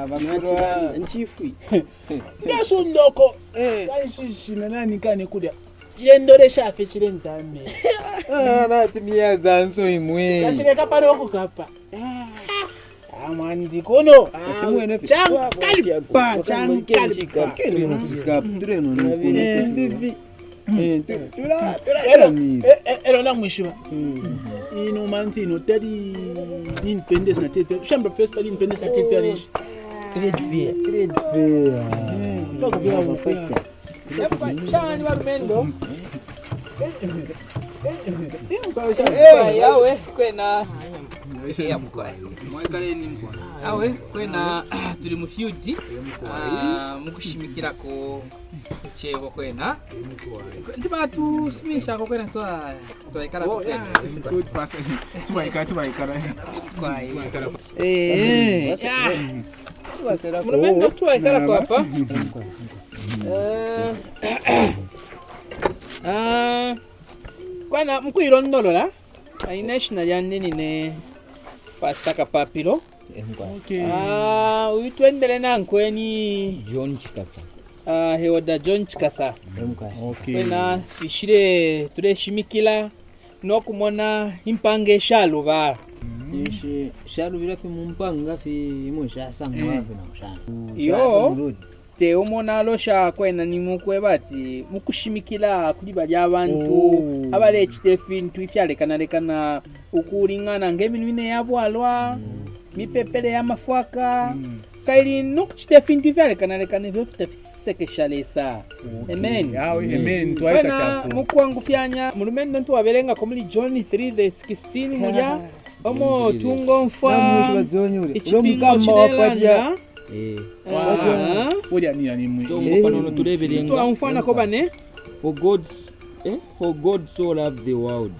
bakura nchifu. Nyaso ndoko. Shina nani kane kudia. Yendore shafe chile nzambe. Nati miyaza nso imwe. Kachile kaparo kukapa. Amandi kono. Asimwene Cham kalipa. Tureno Ndivi. Ero na mwisho. Ino manthi no tedi independence na tete. Chambre festival independence na tete. Trade fair. Fogo bia festa. Shani barumendo. Yawe kwena ya mkwai mwekale ni mkwai yawe kwena tuli mu field mukushimikira ko chebo kwena ndibatu simisha ko kwena twaikara ko So passa. Tubaikara. kwai murumendo twaikara ko hapa kwana mkuilondolola national ya nini ne Pastor Kapapilo. Okay. Uitwendele na nkweni John Chikasa. Heoda John Chikasa. Okay. Kwena ishire tureshimikila no kumona impange shaluba. Ishi shalubira fi mumpanga fi musha sangwa fi na musha. Yo te umona losha kwena ni mukwe bati mukushimikila kuli baje abantu abale chitefintu ifyalekanalekana ukulingana ngemi mine yabwalwa mipepele ya mafwaka kaili nokuchitefintu ifyalekanalekana vyofutefisekeshalesa amen Amen. Twaika tafu. mukwangu fyanya mulumendo ntu wabelenga ko muri John 3:16 mulya omo tungo mfa Mukama wapatia Odia ni mwe. Panono tulebelenga. tu amfana ko bane For God so loved the world.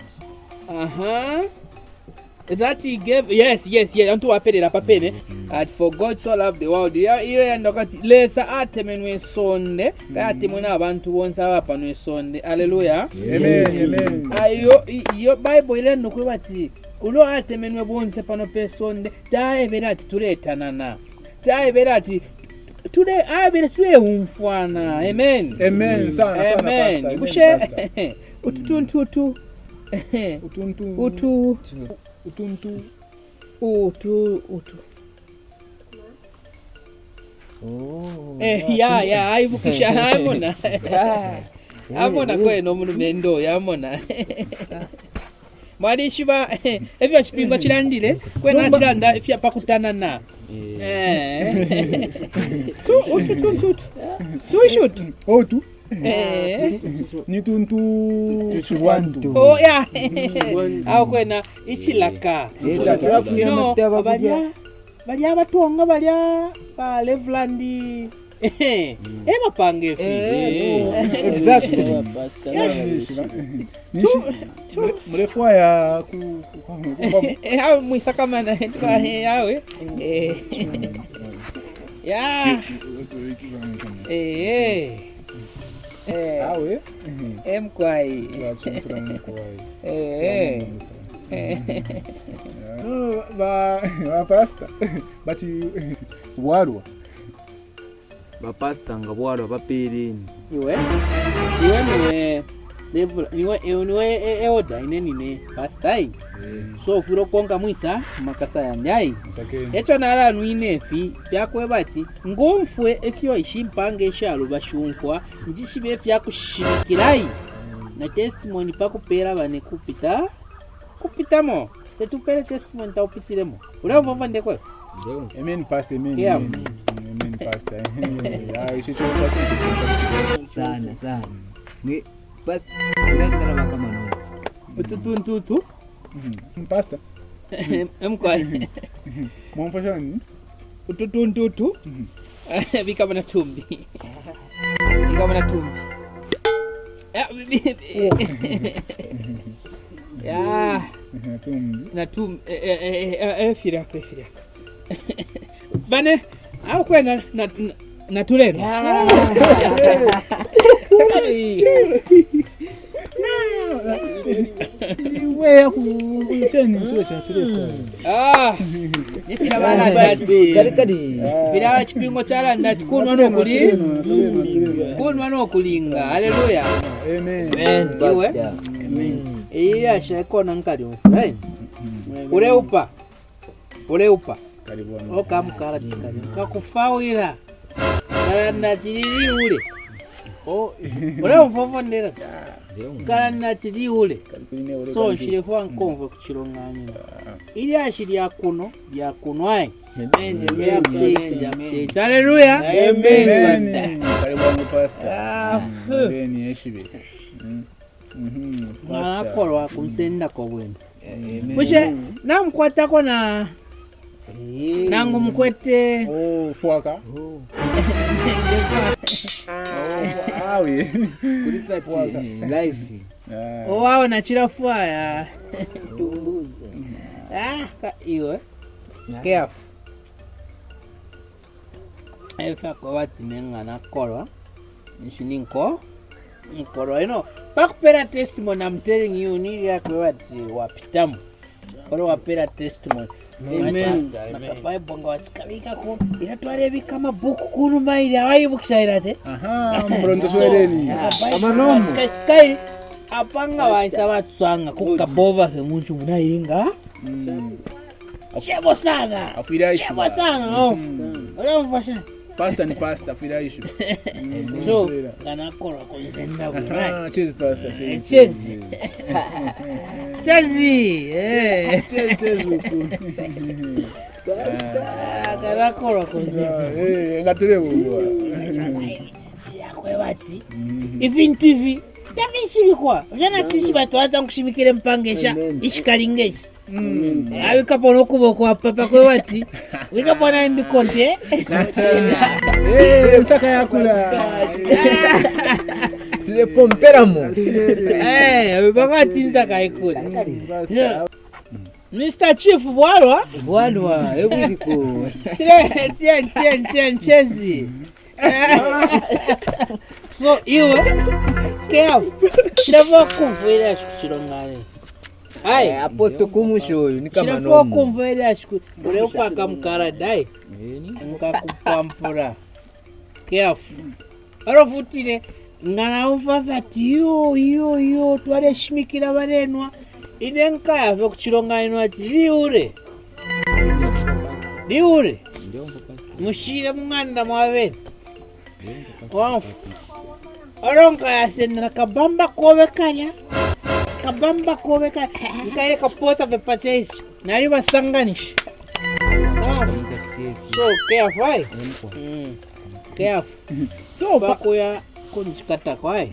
That he gave, yes, antu wapelera papene at for God so loved the world ile ndokati lesa atemenwe sonde atemwe abantu bonse abapanwe sonde haleluya Amen. Iyo Bible ile ndokwe bati ulo atemenwe bonse pano pe sonde taebera ati tuletanana taebera ati tude abere tule umfwana amen Sana pastor. ibushe ututuntu ya aibukisha amona amona kweno mulumendo yamona mwadishiba evyo chipingo chilandile kwena chilanda ifya pakutana na tu shoot Tu. Ni tuntu chiwantu. ya au kwena ichilaka no balya batonga balya ba Levlandi mapange Exactly. Mrefu ya hao mwisakamana kwa yawe ya awe mkwai ba pasta bati warwa Bapasta nga bwalwa baperini. niwe eoda inenine pastai so furo konga mwisa makasa yandai echo nalanu inefi byakwe bati ngomfwe efyo ishimpange shalo bashumfwa njishibe fyakushimikirai na testimony pakupera bane kupitamo tetupere testimony taupitiremo uravova ndekwe amen pastor amen pastor Sana ni pastor ndara bakamano ututuntutu pastor mkwa mwamfashani ututuntutu bikaba na tumbi ya na tumbi firia bane au kwena na tuleno weya kuiteni tuwe chatureka. Nifira bana ndati. Kadi. Fira chipingo chala ndati kunwa nokulinga. Haleluya. Amen. Amen. Iya shekona nkali right. Ureupa. Karibuni. Okamkara tikali. Kakufawira. Ndati ule. Ureupa ndera. Kana tiriule so nshirefwa nkonvo kuchironganya ili ashiri yakuno ai haleluya amen karibu pastor amen yeshibe nakolwa kunsenda ko bwenu mushe namkwatako na nangu mkwete fuaka awi kulipati life wao na chirafua tumbuze iwe careful efa kwa wati nengana kolwa nishininko nkolo pakupera testimony. I'm telling you nili kwa wati wapitamu kolo wapera testimony. Amen. Bible watsikabika ko iratware kama buku kunu maili awayibukishaira te mbrondo swereni amanomo kai apanga waisa watsanga kukabova ke muntu munayiringa chebo sana afiraisha oramfasha pastor ni pastor afiraisha so kana kola konzenda kuna cheers pastor cheers uku kana kola konzenda ngaturebo yakwebati ivintu ivi tavishibikwa jana tishi batwaza nkushimikire mpangesha ishikaringesi awikapono kuboko papa kwebati wikapona imbikonte usaka yakula tulepomperamo abibakati nzaka ikula Mr. Chief bwalwa ebuliko tien chezi so iwe careful chirava kumvera chirongane apo tokumusho uyu ni kama chirava kumvera ule kwaka mkara dai nkakupampura careful arofutire ngana ufafati yo twale shimikira barenwa ine nkayave kuchirongane ati liure mushire munganda mwaveni wafu oronka yasenera kabamba kobe kanya nkaye kapota vepatesi nari basanganishi so careful so bakoya kunchikata kwai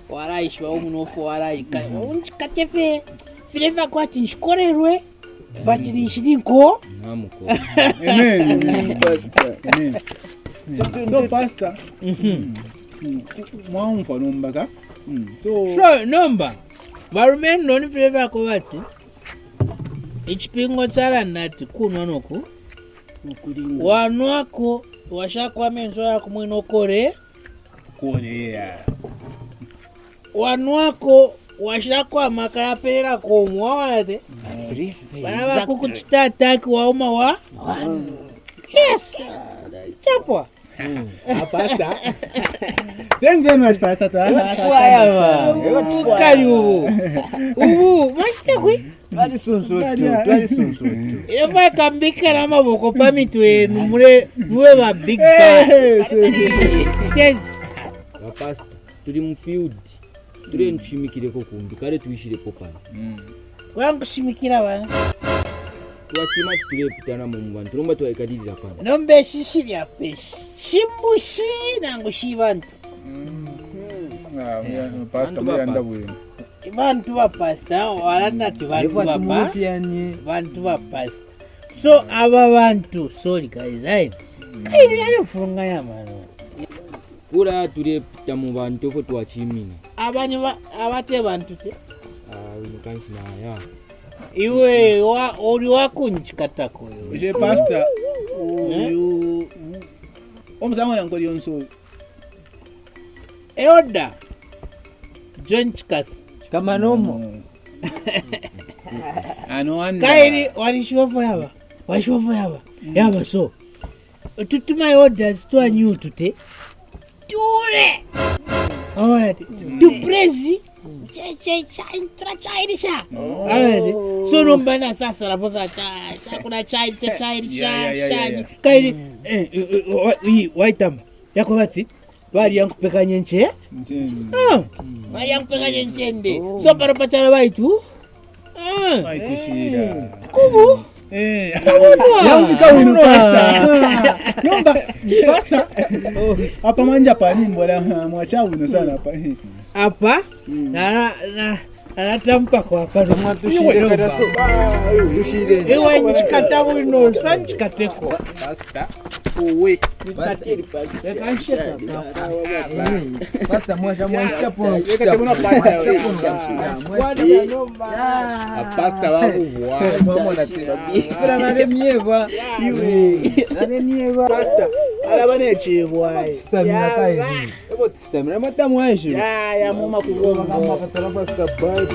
waraishi waumunofu waraika unchikatefe fileva kwati nshkorerwe bati nishininko amen pastor amen so pastor mwaumfa nombaka so nomba barumen noni fileva kwati ichipingo tsara nati kunwanoku wanwako washakwa menzo yako mwinokore korea wanwako washakwa makayapera komwawanate baba kukuchitataki wauma wa yes chapwa pastor thank you very much pastor tukali ubu mashitakwi twali sunsutu ifa kambika na maboko pamitwe muwe ba big yes pastor tuli mu field tuli nshimikireko kumbi kale tuyishire popana wangushimikira bana twachima tulepitana mu bantu romba twaikadirira pana nombe shishirya peshi shimbushi nangu shibantu pastor muyanda bwino bantu ba pastor walanati bantu ba pastor so aba bantu sorry guys right kairi ari funga ya mano kura tulepita mu bantu fo twachimina abani abate bantu te unukanshi na ya iwe uri wakunchikatako je pastor uyu omzango na ngoli onso eoda John Chikas kama nomo anoanda kairi walishofu yaba yaba so tutumai orders to anyu tute ture alright to praise chairisha so nombana sasa rapoza kuna chairisha kairi waitamba yako bati bali yankupeka nyenche bali yankupeka nyenche nde so para pachara baitu aitushira kubu yambika wino pasta nomba pasta hapa manja pani mbona mwacha wino sana hapa anatampa kwa kama tushire kada so tushire ewe nchikata wino sanchikateko pasta uwe basta mwacha po yeka tuna pasta pasta wangu Espera nare mieva iwe nare mieva pasta ala bane chebwai samira kai samira matamu aisho ya mama kugomba kama katara basta bai